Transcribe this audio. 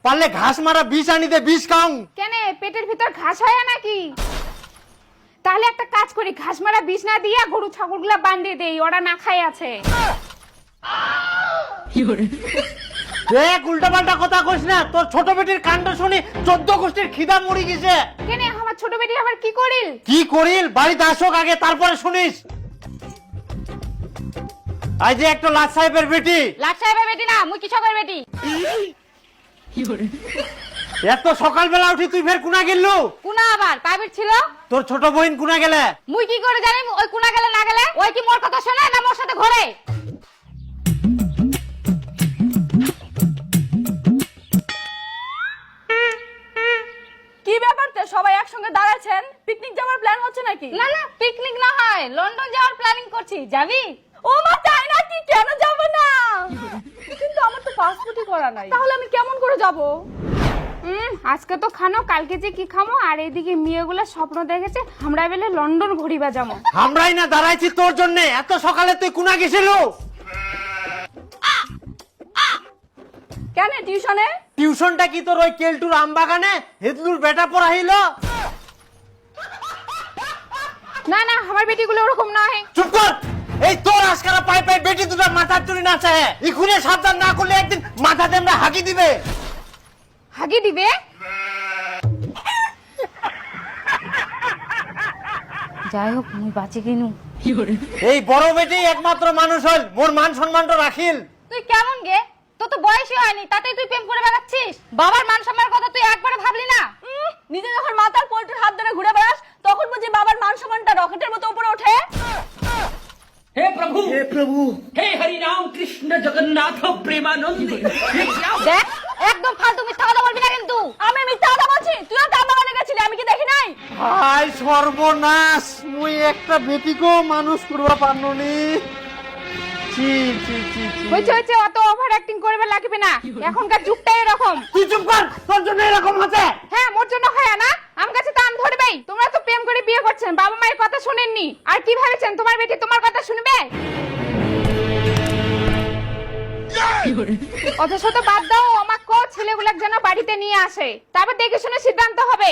পারলে ঘাস মারা বিষ আনি দে, বিষ খাও। কেন পেটের ভিতর ঘাস হয় নাকি? তাহলে একটা কাজ করি, ঘাস মারা বিষ না দিয়া গরু ছাগলগুলা বাঁধিয়ে দেই, ওরা না খায় আছে। দেখ উল্টাপাল্টা কথা কইস না, তোর ছোট বেটির কাণ্ড শুনি 14 গোষ্ঠীর খিদা মরি গেছে। কেন আমার ছোট বেটি আবার কি করিল? কি করিল বাড়িতে আসুক আগে, তারপরে শুনিস। আই যে একটা লাট সাহেবের বেটি। লাট সাহেবের বেটি না, মুই কৃষকের বেটি। এত সকালবেলা উঠি তুই ফের কুনা গেলু? কুনা আবার প্রাইভেট ছিল। তোর ছোট বোন কুনা গেলে? মুই কি করে জানি ওই কুনা গেলে না গেলে? ওই কি মোর কথা শোনে না মোর সাথে ঘরে? কি ব্যাপার তো সবাই একসঙ্গে দাঁড়াচ্ছেন? পিকনিক যাওয়ার প্ল্যান হচ্ছে নাকি? না না পিকনিক না হয়, লন্ডন যাওয়ার প্ল্যানিং করছি, যাবি? ও মা চাই না, কি কেন যাব না? কিন্তু আমার তো পাসপোর্টই করা নাই, তাহলে আমি কেমন করে যাব? আজকে তো খানো, কালকে যে কি খামো। আর এইদিকে মেয়েগুলা স্বপ্ন দেখেছে আমরা বেলে লন্ডন ঘুরিবা যাবো। আমরাই না দাঁড়াইছি তোর জন্য। এত সকালে তুই কুনা গেছিলু? কেন টিউশনে? টিউশনটা কি তোর ওই কেলটুর আমবাগানে হেদলুর বেটা পড়াইলো? না না আমার বেটিগুলো ওরকম নয়। চুপ কর। এই তোর আজকারা পাই পাই বেটি দুটো মাথার চুরি নাচে। ইখুনে সাবধান না করলে একদিন মাথাতে আমরা হাগি দিবে। হাগি দিবে? যাই হোক মুই বাঁচি কিনু। এই বড় বেটি একমাত্র মানুষ হল, মোর মান সম্মানটা রাখিল। তুই কেমন গে? তোর তো বয়সই হয়নি, তাতে তুই প্রেম করে বেড়াচ্ছিস। বাবার মান সম্মানের কথা তুই একবারে ভাবলি না? নিজে যখন মাতার পোল্ট্রির হাত ধরে ঘুরে বেড়াস, তখন বুঝি বাবার মান সম্মানটা রকেটের মতো উপরে ওঠে। हे प्रभु हे हरि राम कृष्ण जगन्नाथ प्रेमानंद। দেখ একদম ফালতু মিথ্যা কথা বলবি না কিন্তু। আমি মিথ্যা কথা বলছি? তুইও তো আমার বাগানে গেছিলি, আমি কি দেখি নাই? হাই সর্বনাশ, মুই একটা বেটিকেও মানুষ করবা পারনুনি। ছি ছি ছি ছি। হইছে হইছে, অত ওভার অ্যাক্টিং করবে লাগবে না, এখনকার যুগটাই এরকম। তুই চুপ কর, তোর জন্য এরকম হচ্ছে। হ্যাঁ মোর জন্য হয় না, আমার কাছে তো আম ধরবেই। তোমরা তো প্রেম করে বিয়ে করছেন, বাবা মায়ের কথা শুনেননি। আর কি ভেবেছেন তোমার বেটি তোমার কথা শুনবে? অথচ তো বাদ দাও, আমাকে ছেলেগুলোকে যেন বাড়িতে নিয়ে আসে, তারপর দেখে শুনে সিদ্ধান্ত হবে।